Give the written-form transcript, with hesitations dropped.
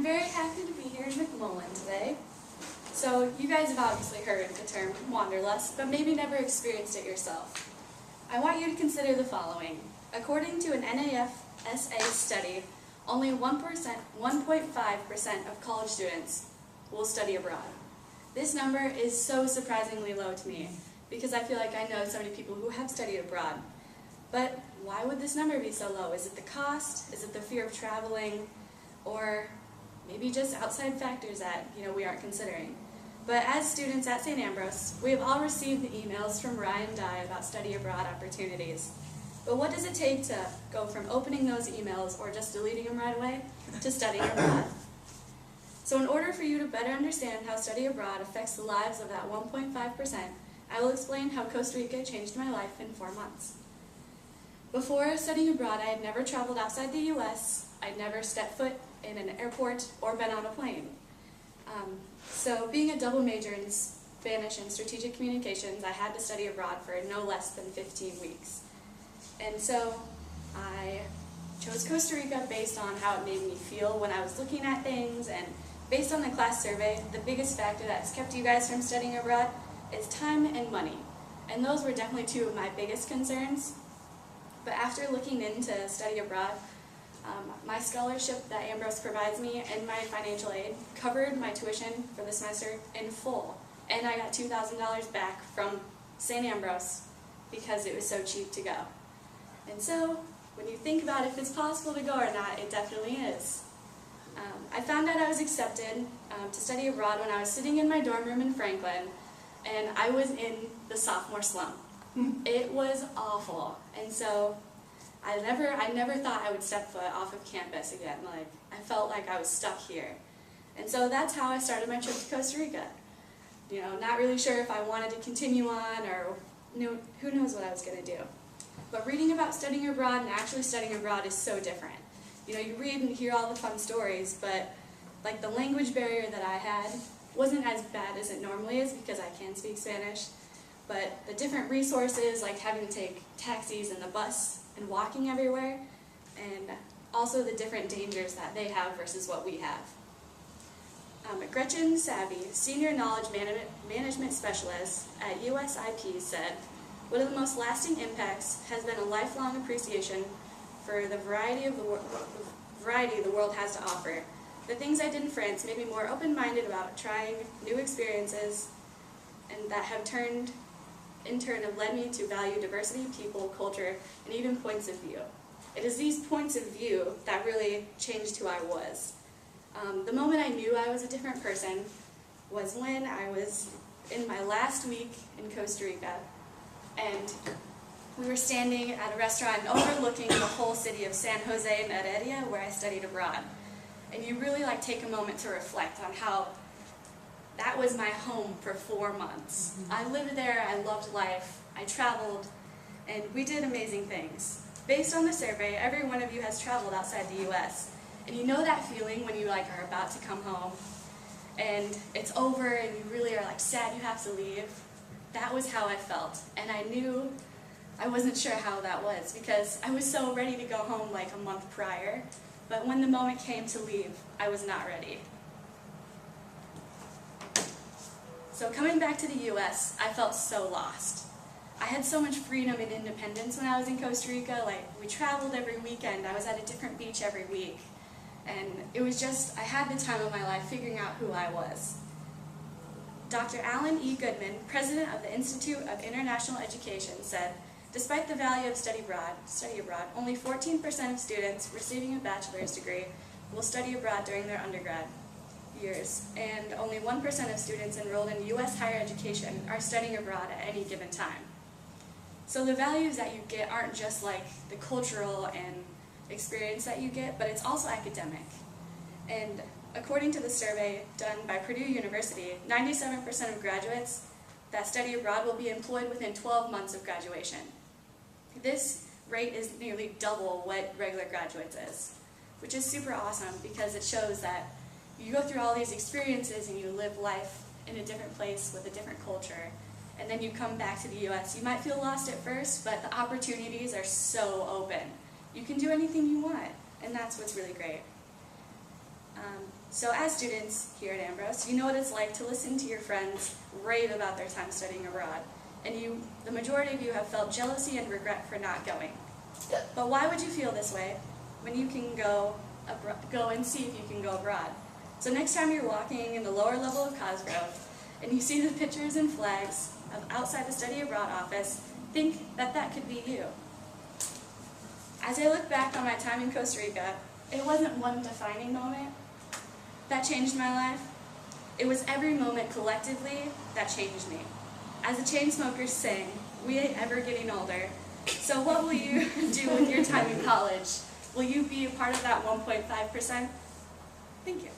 I'm very happy to be here in McMullen today. So you guys have obviously heard the term wanderlust, but maybe never experienced it yourself. I want you to consider the following. According to an NAFSA study, only 1.5% of college students will study abroad. This number is so surprisingly low to me because I feel like I know so many people who have studied abroad. But why would this number be so low? Is it the cost? Is it the fear of traveling? Or maybe just outside factors that we aren't considering? But as students at St. Ambrose, we have all received the emails from Ryan Dye about study abroad opportunities. But what does it take to go from opening those emails or just deleting them right away to studying abroad? So in order for you to better understand how study abroad affects the lives of that 1.5%, I will explain how Costa Rica changed my life in 4 months. Before studying abroad, I had never traveled outside the U.S., I'd never stepped foot in an airport or been on a plane. So being a double major in Spanish and strategic communications, I had to study abroad for no less than 15 weeks. And so I chose Costa Rica based on how it made me feel when I was looking at things, and based on the class survey, the biggest factor that's kept you guys from studying abroad is time and money. And those were definitely two of my biggest concerns. But after looking into study abroad, my scholarship that Ambrose provides me and my financial aid covered my tuition for the semester in full. And I got $2,000 back from St. Ambrose because it was so cheap to go. And so, when you think about if it's possible to go or not, it definitely is. I found out I was accepted to study abroad when I was sitting in my dorm room in Franklin, and I was in the sophomore slump. It was awful, and so I never thought I would step foot off of campus again. I felt like I was stuck here. And so that's how I started my trip to Costa Rica. Not really sure if I wanted to continue on or who knows what I was going to do. But reading about studying abroad and actually studying abroad is so different. You read and hear all the fun stories, but the language barrier that I had wasn't as bad as it normally is because I can speak Spanish. But the different resources, like having to take taxis and the bus and walking everywhere, and also the different dangers that they have versus what we have. Gretchen Savvy, Senior Knowledge Management Specialist at USIP, said, "One of the most lasting impacts has been a lifelong appreciation for the variety the world has to offer. The things I did in France made me more open-minded about trying new experiences, and that have in turn have led me to value diversity, people, culture, and even points of view. It is these points of view that really changed who I was. The moment I knew I was a different person was when I was in my last week in Costa Rica, and we were standing at a restaurant overlooking the whole city of San Jose and Heredia, where I studied abroad. And you really take a moment to reflect on how that was my home for 4 months. I lived there, I loved life, I traveled, and we did amazing things. Based on the survey, every one of you has traveled outside the U.S., and you know that feeling when you are about to come home, and it's over, and you really are sad you have to leave. That was how I felt, and I knew I wasn't sure how that was because I was so ready to go home a month prior, but when the moment came to leave, I was not ready. So coming back to the U.S., I felt so lost. I had so much freedom and independence when I was in Costa Rica. We traveled every weekend. I was at a different beach every week. And it was just, I had the time of my life figuring out who I was. Dr. Alan E. Goodman, president of the Institute of International Education, said, "Despite the value of study abroad, only 14% of students receiving a bachelor's degree will study abroad during their undergrad years, and only 1% of students enrolled in U.S. higher education are studying abroad at any given time." So the values that you get aren't just the cultural and experience that you get, but it's also academic. And according to the survey done by Purdue University, 97% of graduates that study abroad will be employed within 12 months of graduation. This rate is nearly double what regular graduates is, which is super awesome because it shows that you go through all these experiences and you live life in a different place with a different culture, and then you come back to the U.S. You might feel lost at first, but the opportunities are so open. You can do anything you want, and that's what's really great. So as students here at Ambrose, you know what it's like to listen to your friends rave about their time studying abroad, and the majority of you have felt jealousy and regret for not going. But why would you feel this way when you can go and see if you can go abroad? So next time you're walking in the lower level of Cosgrove and you see the pictures and flags of outside the study abroad office, think that that could be you. As I look back on my time in Costa Rica, it wasn't one defining moment that changed my life. It was every moment collectively that changed me. As the Chainsmokers sang, "We ain't ever getting older." So what will you do with your time in college? Will you be a part of that 1.5%? Thank you.